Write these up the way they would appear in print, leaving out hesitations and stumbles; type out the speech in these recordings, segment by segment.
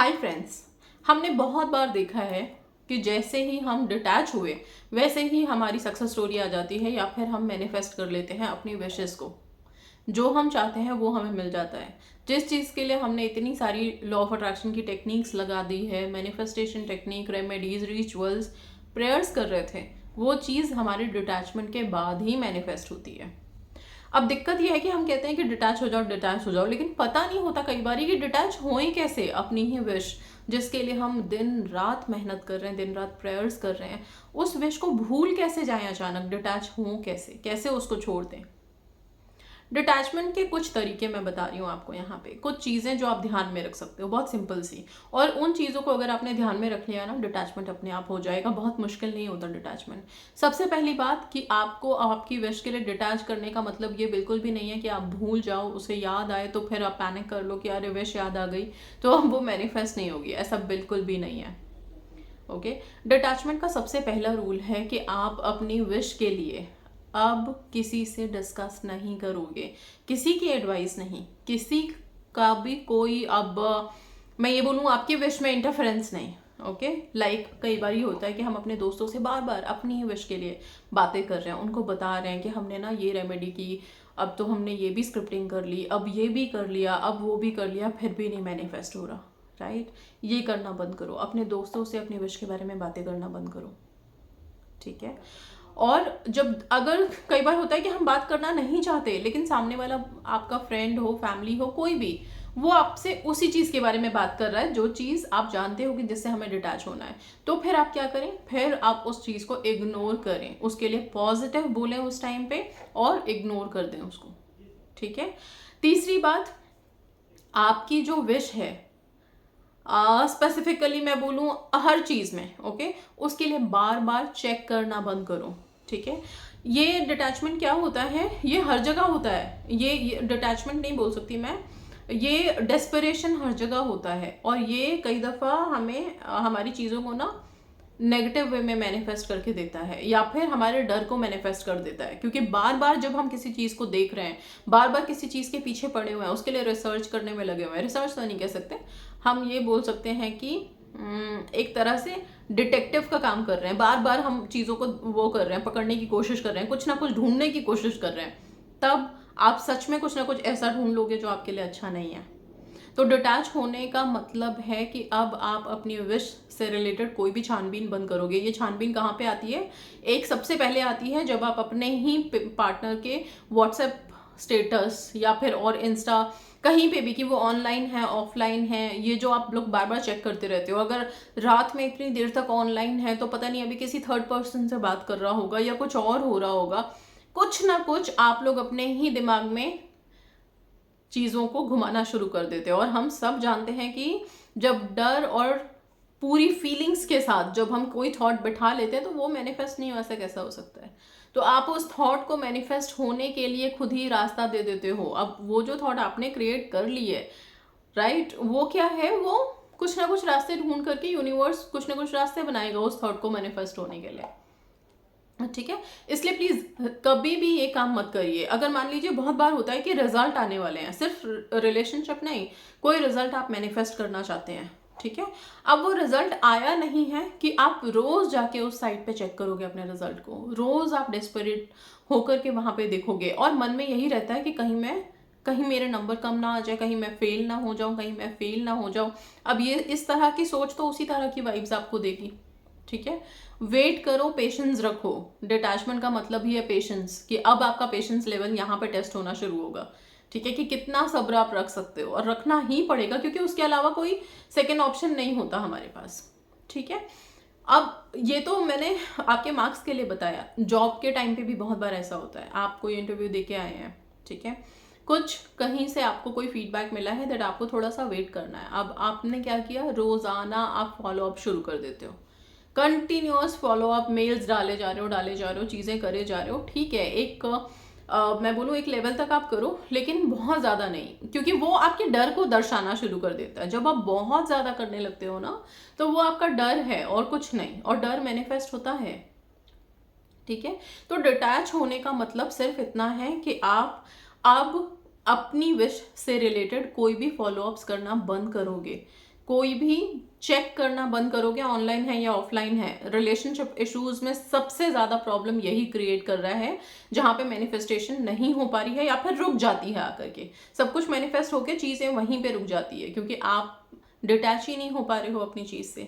Hi friends, हमने बहुत बार देखा है कि जैसे ही हम डिटैच हुए वैसे ही हमारी सक्सेस स्टोरी आ जाती है या फिर हम मैनिफेस्ट कर लेते हैं अपनी विशेस को। जो हम चाहते हैं वो हमें मिल जाता है। जिस चीज़ के लिए हमने इतनी सारी लॉ ऑफ अट्रैक्शन की टेक्निक्स लगा दी है, manifestation technique, remedies, rituals, prayers कर रहे थे, वो चीज़ हमारे डिटैचमेंट के बाद ही मैनिफेस्ट होती है। अब दिक्कत यह है कि हम कहते हैं कि डिटैच हो जाओ, लेकिन पता नहीं होता कई बार कि डिटैच होएं कैसे अपनी ही विश जिसके लिए हम दिन रात मेहनत कर रहे हैं, दिन रात प्रेयर्स कर रहे हैं, उस विश को भूल कैसे जाएं, अचानक डिटैच हों कैसे, कैसे उसको छोड़ दें। डिटैचमेंट के कुछ तरीके मैं बता रही हूँ आपको यहाँ पे, कुछ चीज़ें जो आप ध्यान में रख सकते हो, बहुत सिंपल सी। और उन चीज़ों को अगर आपने ध्यान में रख लिया ना, डिटैचमेंट अपने आप हो जाएगा, बहुत मुश्किल नहीं होता डिटैचमेंट। सबसे पहली बात कि आपको आपकी विश के लिए डिटैच करने का मतलब ये बिल्कुल भी नहीं है कि आप भूल जाओ, उसे याद आए तो फिर आप पैनिक कर लो कि अरे विश याद आ गई तो अब वो मैनिफेस्ट नहीं होगी, ऐसा बिल्कुल भी नहीं है। ओके, डिटैचमेंट का सबसे पहला रूल है कि आप अपनी विश के लिए अब किसी से डिस्कस नहीं करोगे, किसी की एडवाइस नहीं, किसी का भी कोई, अब मैं ये बोलूँ आपकी विश में इंटरफेरेंस नहीं। ओके, लाइक कई बार ये होता है कि हम अपने दोस्तों से बार बार अपनी ही विश के लिए बातें कर रहे हैं, उनको बता रहे हैं कि हमने ना ये रेमेडी की, अब तो हमने ये भी स्क्रिप्टिंग कर ली, अब ये भी कर लिया, अब वो भी कर लिया, फिर भी नहीं मैनिफेस्ट हो रहा। राइट, ये करना बंद करो, अपने दोस्तों से अपनी विश के बारे में बातें करना बंद करो। ठीक है। और जब अगर कई बार होता है कि हम बात करना नहीं चाहते, लेकिन सामने वाला आपका फ्रेंड हो, फैमिली हो, कोई भी, वो आपसे उसी चीज़ के बारे में बात कर रहा है जो चीज़ आप जानते हो कि जिससे हमें डिटैच होना है, तो फिर आप क्या करें, फिर आप उस चीज़ को इग्नोर करें, उसके लिए पॉजिटिव बोलें उस टाइम पे और इग्नोर कर दें उसको। ठीक है। तीसरी बात, आपकी जो विश है, स्पेसिफिकली मैं बोलूँ हर चीज़ में, ओके, उसके लिए बार बार चेक करना बंद करो। ठीक है। ये डिटैचमेंट क्या होता है, ये हर जगह होता है, ये डिटैचमेंट नहीं बोल सकती मैं, ये डेस्परेशन हर जगह होता है। और ये कई दफ़ा हमें हमारी चीज़ों को ना नेगेटिव वे में मैनिफेस्ट करके देता है, या फिर हमारे डर को मैनिफेस्ट कर देता है, क्योंकि बार बार जब हम किसी चीज़ को देख रहे हैं, बार बार किसी चीज़ के पीछे पड़े हुए हैं, उसके लिए रिसर्च करने में लगे हुए हैं, रिसर्च तो नहीं कह सकते, हम ये बोल सकते हैं कि एक तरह से डिटेक्टिव का काम कर रहे हैं, बार बार हम चीज़ों को वो कर रहे हैं, पकड़ने की कोशिश कर रहे हैं, कुछ ना कुछ ढूंढने की कोशिश कर रहे हैं, तब आप सच में कुछ ना कुछ ऐसा ढूंढ लोगे जो आपके लिए अच्छा नहीं है। तो डिटैच होने का मतलब है कि अब आप अपनी विश से रिलेटेड कोई भी छानबीन बंद करोगे। ये छानबीन कहाँ पे आती है, एक सबसे पहले आती है जब आप अपने ही पार्टनर के व्हाट्सएप स्टेटस या फिर और इंस्टा, कहीं पे भी, कि वो ऑनलाइन है ऑफलाइन है, ये जो आप लोग बार बार चेक करते रहते हो, अगर रात में इतनी देर तक ऑनलाइन है तो पता नहीं अभी किसी थर्ड पर्सन से बात कर रहा होगा या कुछ और हो रहा होगा, कुछ ना कुछ आप लोग अपने ही दिमाग में चीज़ों को घुमाना शुरू कर देते हैं। और हम सब जानते हैं कि जब डर और पूरी फीलिंग्स के साथ जब हम कोई थॉट बिठा लेते हैं तो वो मैनिफेस्ट नहीं हो, ऐसा कैसा हो सकता है। तो आप उस थॉट को मैनिफेस्ट होने के लिए खुद ही रास्ता दे देते हो। अब वो जो थॉट आपने क्रिएट कर ली है, राइट, वो क्या है, वो कुछ ना कुछ रास्ते ढूंढ करके यूनिवर्स कुछ ना कुछ रास्ते बनाएगा उस थॉट को मैनिफेस्ट होने के लिए। ठीक है। इसलिए प्लीज कभी भी ये काम मत करिए। अगर मान लीजिए बहुत बार होता है कि रिजल्ट आने वाले हैं, सिर्फ रिलेशनशिप नहीं, कोई रिजल्ट आप मैनिफेस्ट करना चाहते हैं, ठीक है, अब वो रिजल्ट आया नहीं है कि आप रोज जाके उस साइट पे चेक करोगे अपने रिजल्ट को, रोज आप डेस्परेट होकर के वहां पे देखोगे और मन में यही रहता है कि कहीं मेरे नंबर कम ना आ जाए, कहीं मैं फेल ना हो जाऊं, कहीं मैं फेल ना हो जाऊं। अब ये इस तरह की सोच तो उसी तरह की वाइब्स आपको देगी। ठीक है, वेट करो, पेशेंस रखो। डिटैचमेंट का मतलब ही है पेशेंस, कि अब आपका पेशेंस लेवल यहाँ पे टेस्ट होना शुरू होगा। ठीक है, कि कितना सब्र आप रख सकते हो, और रखना ही पड़ेगा क्योंकि उसके अलावा कोई सेकेंड ऑप्शन नहीं होता हमारे पास। ठीक है। अब ये तो मैंने आपके मार्क्स के लिए बताया, जॉब के टाइम पे भी बहुत बार ऐसा होता है, आप कोई इंटरव्यू दे के आए हैं, ठीक है, कुछ कहीं से आपको कोई फीडबैक मिला है दैट आपको थोड़ा सा वेट करना है। अब आपने क्या किया, रोजाना आप फॉलो अप शुरू कर देते हो, कंटिन्यूअस फॉलो अप, मेल्स डाले जा रहे हो, चीज़ें करे जा रहे हो। ठीक है, एक मैं बोलूँ एक लेवल तक आप करो, लेकिन बहुत ज़्यादा नहीं, क्योंकि वो आपके डर को दर्शाना शुरू कर देता है। जब आप बहुत ज़्यादा करने लगते हो ना, तो वो आपका डर है और कुछ नहीं, और डर मैनिफेस्ट होता है। ठीक है, तो डिटैच होने का मतलब सिर्फ इतना है कि आप अब अपनी विश से रिलेटेड कोई भी फॉलो अप्स करना बंद करोगे। कोई भी चेक करना बंद करोगे ऑनलाइन है या ऑफलाइन है, रिलेशनशिप इश्यूज में सबसे ज़्यादा प्रॉब्लम यही क्रिएट कर रहा है, जहाँ पे मैनिफेस्टेशन नहीं हो पा रही है या फिर रुक जाती है आकर के। सब कुछ मैनिफेस्ट होकर चीज़ें वहीं पे रुक जाती है क्योंकि आप डिटैच ही नहीं हो पा रहे हो अपनी चीज़ से।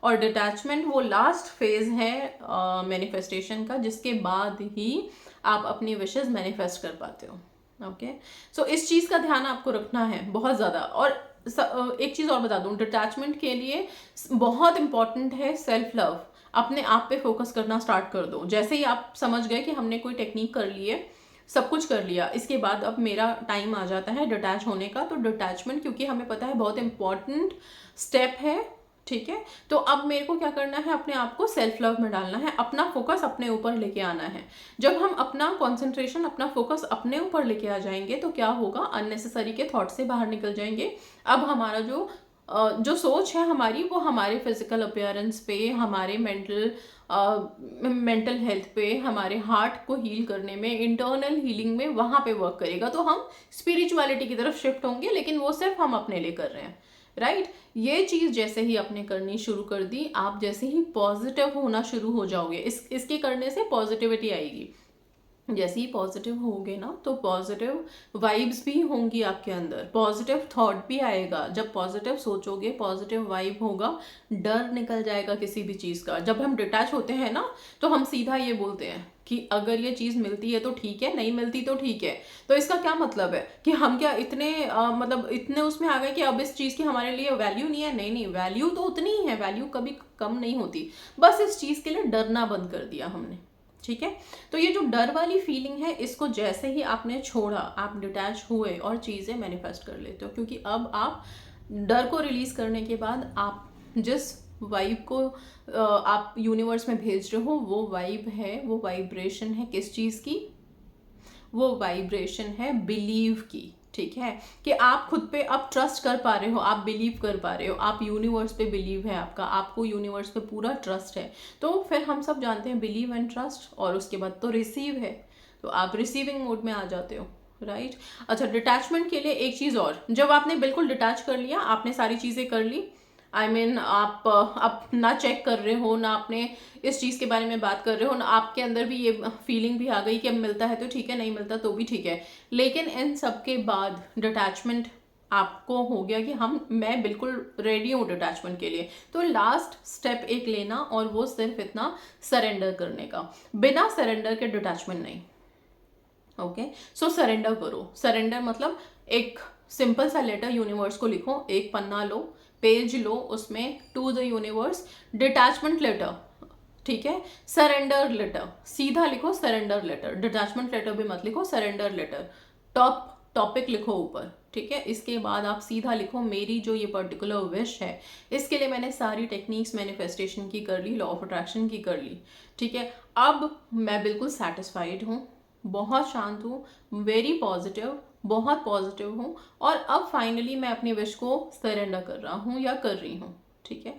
और डिटैचमेंट वो लास्ट फेज है मैनिफेस्टेशन का, जिसके बाद ही आप अपनी विशेस मैनिफेस्ट कर पाते हो। ओके, सो इस चीज़ का ध्यान आपको रखना है बहुत ज़्यादा। और एक चीज़ और बता दूं, डिटैचमेंट के लिए बहुत इंपॉर्टेंट है सेल्फ लव। अपने आप पे फोकस करना स्टार्ट कर दो। जैसे ही आप समझ गए कि हमने कोई टेक्निक कर ली है, सब कुछ कर लिया, इसके बाद अब मेरा टाइम आ जाता है डिटैच होने का, तो डिटैचमेंट क्योंकि हमें पता है बहुत इंपॉर्टेंट स्टेप है, ठीक है। तो अब मेरे को क्या करना है, अपने आप को सेल्फ लव में डालना है, अपना फोकस अपने ऊपर लेके आना है। जब हम अपना कंसंट्रेशन, अपना फोकस अपने ऊपर लेके आ जाएंगे तो क्या होगा, अननेसेसरी के थॉट से बाहर निकल जाएंगे। अब हमारा जो सोच है हमारी, वो हमारे फिजिकल अपीयरेंस पे, हमारे मेंटल हेल्थ पे, हमारे हार्ट को हील करने में, इंटरनल हीलिंग में वहाँ पे वर्क करेगा। तो हम स्पिरिचुअलिटी की तरफ शिफ्ट होंगे, लेकिन वो सिर्फ हम अपने लिए कर रहे हैं, राइट। ये चीज़ जैसे ही आपने करनी शुरू कर दी, आप जैसे ही पॉजिटिव होना शुरू हो जाओगे, इसके करने से पॉजिटिविटी आएगी। जैसे ही पॉजिटिव होगे ना, तो पॉजिटिव वाइब्स भी होंगी आपके अंदर, पॉजिटिव थॉट भी आएगा। जब पॉजिटिव सोचोगे, पॉजिटिव वाइब होगा, डर निकल जाएगा किसी भी चीज़ का। जब हम डिटैच होते हैं ना, तो हम सीधा ये बोलते हैं कि अगर ये चीज़ मिलती है तो ठीक है, नहीं मिलती तो ठीक है। तो इसका क्या मतलब है कि हम क्या इतने मतलब इतने उसमें आ गए कि अब इस चीज़ की हमारे लिए वैल्यू नहीं है? नहीं, वैल्यू तो उतनी ही है, वैल्यू कभी कम नहीं होती। बस इस चीज़ के लिए डरना बंद कर दिया हमने, ठीक है। तो ये जो डर वाली फीलिंग है, इसको जैसे ही आपने छोड़ा, आप डिटैच हुए और चीज़ें मैनिफेस्ट कर लेते हो। क्योंकि अब आप डर को रिलीज करने के बाद आप जिस वाइब को आप यूनिवर्स में भेज रहे हो, वो वाइब है, वो वाइब्रेशन है किस चीज़ की, वो वाइब्रेशन है बिलीव की, ठीक है। कि आप खुद पे अब ट्रस्ट कर पा रहे हो, आप बिलीव कर पा रहे हो, आप यूनिवर्स पे बिलीव है आपका, आपको यूनिवर्स पे पूरा ट्रस्ट है। तो फिर हम सब जानते हैं बिलीव एंड ट्रस्ट, और उसके बाद तो रिसीव है, तो आप रिसीविंग मोड में आ जाते हो, राइट। अच्छा, डिटैचमेंट के लिए एक चीज़ और, जब आपने बिल्कुल डिटैच कर लिया, आपने सारी चीज़ें कर ली, आई मीन आप ना चेक कर रहे हो, ना आपने इस चीज़ के बारे में बात कर रहे हो, ना आपके अंदर भी ये फीलिंग भी आ गई कि अब मिलता है तो ठीक है, नहीं मिलता तो भी ठीक है। लेकिन इन सब के बाद डिटैचमेंट आपको हो गया कि मैं बिल्कुल रेडी हूँ डिटैचमेंट के लिए। तो लास्ट स्टेप एक लेना, और वो सिर्फ इतना सरेंडर करने का। बिना सरेंडर के डिटैचमेंट नहीं। ओके, सो सरेंडर करो। सरेंडर मतलब एक सिंपल सा लेटर यूनिवर्स को लिखो, एक पन्ना लो, पेज लो, उसमें to the universe detachment letter, ठीक है, सरेंडर लेटर, सीधा लिखो सरेंडर लेटर, डिटैचमेंट लेटर भी मत लिखो, सरेंडर लेटर, टॉपिक लिखो ऊपर, ठीक है। इसके बाद आप सीधा लिखो, मेरी जो ये पर्टिकुलर विश है, इसके लिए मैंने सारी टेक्निक्स मैनिफेस्टेशन की कर ली, लॉ ऑफ अट्रैक्शन की कर ली, ठीक है। अब मैं बिल्कुल सेटिस्फाइड हूँ, बहुत शांत हूँ, वेरी पॉजिटिव, बहुत पॉजिटिव हूँ, और अब फाइनली मैं अपनी विश को सरेंडर कर रहा हूँ या कर रही हूँ, ठीक है।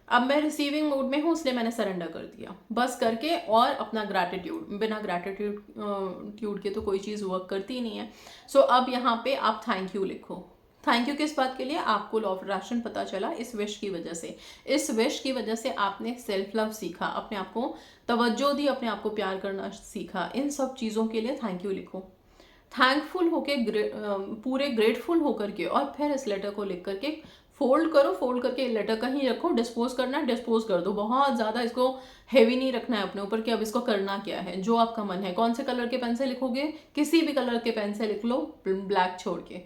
अब मैं रिसीविंग मोड में हूँ, इसलिए मैंने सरेंडर कर दिया बस करके, और अपना ग्रैटिट्यूड, बिना ग्रैटिट्यूड के तो कोई चीज़ वर्क करती ही नहीं है। सो अब यहाँ पे आप थैंक यू लिखो। थैंक यू किस बात के लिए, आपको लॉ ऑफ अट्रैक्शन पता चला इस विश की वजह से। इस विश की वजह से आपने सेल्फ लव सीखा, अपने आप को तवज्जो दी, अपने आप को प्यार करना सीखा। इन सब चीज़ों के लिए थैंक यू लिखो, थैंकफुल होके, पूरे ग्रेटफुल होकर के, और फिर इस लेटर को लिख करके फोल्ड करो, फोल्ड करके लेटर कहीं रखो, डिस्पोज करना है डिस्पोज कर दो। बहुत ज़्यादा इसको हैवी नहीं रखना है अपने ऊपर कि अब इसको करना क्या है। जो आपका मन है, कौन से कलर के पेन से लिखोगे, किसी भी कलर के पेन से लिख लो, ब्लैक छोड़ के,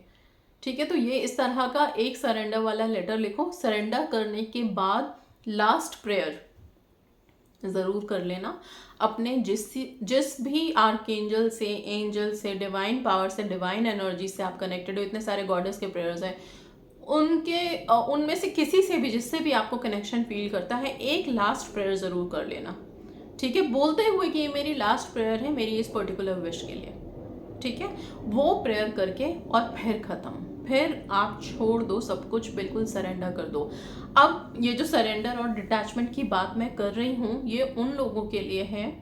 ठीक है। तो ये इस तरह का एक सरेंडर वाला लेटर लिखो। सरेंडर करने के बाद लास्ट प्रेयर ज़रूर कर लेना, अपने जिस भी आर्कएंजल से, एंजल से, डिवाइन पावर से, डिवाइन एनर्जी से आप कनेक्टेड हो, इतने सारे गॉडेस के प्रेयर्स हैं, उनमें से किसी से भी, जिससे भी आपको कनेक्शन फील करता है, एक लास्ट प्रेयर ज़रूर कर लेना, ठीक है, बोलते हुए कि ये मेरी लास्ट प्रेयर है मेरी इस पर्टिकुलर विश के लिए, ठीक है। वो प्रेयर करके और फिर ख़त्म, फिर आप छोड़ दो सब कुछ, बिल्कुल सरेंडर कर दो। अब ये जो सरेंडर और डिटैचमेंट की बात मैं कर रही हूँ, ये उन लोगों के लिए है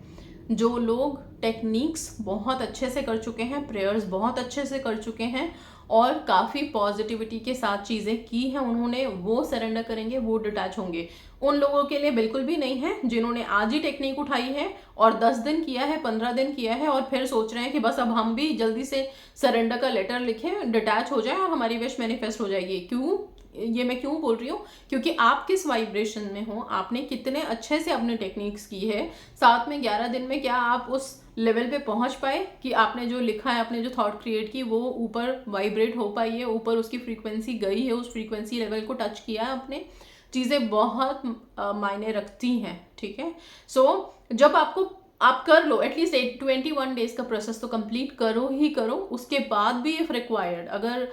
जो लोग टेक्निक्स बहुत अच्छे से कर चुके हैं, प्रेयर्स बहुत अच्छे से कर चुके हैं और काफ़ी पॉजिटिविटी के साथ चीज़ें की हैं उन्होंने, वो सरेंडर करेंगे, वो डिटैच होंगे। उन लोगों के लिए बिल्कुल भी नहीं है जिन्होंने आज ही टेक्निक उठाई है और 10 दिन किया है, 15 दिन किया है और फिर सोच रहे हैं कि बस अब हम भी जल्दी से सरेंडर का लेटर लिखें, डिटैच हो जाए और हमारी विश मैनिफेस्ट हो जाएगी। क्यों, ये मैं क्यों बोल रही हूँ, क्योंकि आप किस वाइब्रेशन में हो, आपने कितने अच्छे से अपने टेक्निक्स की है, साथ में 11 दिन में क्या आप उस लेवल पे पहुंच पाए कि आपने जो लिखा है, आपने जो थॉट क्रिएट की वो ऊपर वाइब्रेट हो पाई है, ऊपर उसकी फ्रीक्वेंसी गई है, उस फ्रीक्वेंसी लेवल को टच किया है आपने। चीज़ें बहुत मायने रखती हैं, ठीक है। सो जब आप कर लो एटलीस्ट 21 डेज का प्रोसेस तो कंप्लीट करो ही करो। उसके बाद भी इफ़ रिक्वायर्ड, अगर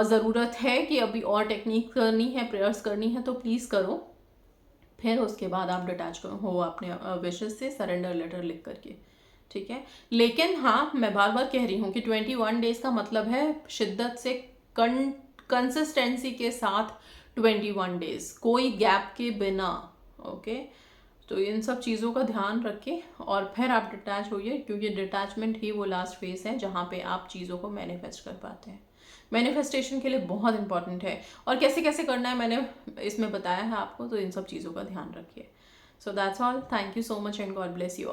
ज़रूरत है कि अभी और टेक्निक करनी है, प्रेयर्स करनी है, तो प्लीज़ करो। फिर उसके बाद आप डिटैच हो अपने विशेस से सरेंडर लेटर लिख करके, ठीक है। लेकिन हाँ, मैं बार बार कह रही हूँ कि 21 डेज का मतलब है शिद्दत से, कंसिस्टेंसी के साथ 21 डेज, कोई गैप के बिना, ओके। तो इन सब चीज़ों का ध्यान रखें और फिर आप डिटैच होइए, क्योंकि डिटैचमेंट ही वो लास्ट फेज है जहाँ पे आप चीज़ों को मैनिफेस्ट कर पाते हैं। मैनिफेस्टेशन के लिए बहुत इंपॉर्टेंट है और कैसे कैसे करना है मैंने इसमें बताया है आपको, तो इन सब चीज़ों का ध्यान रखिए। So that's all, thank you so much and God bless you all.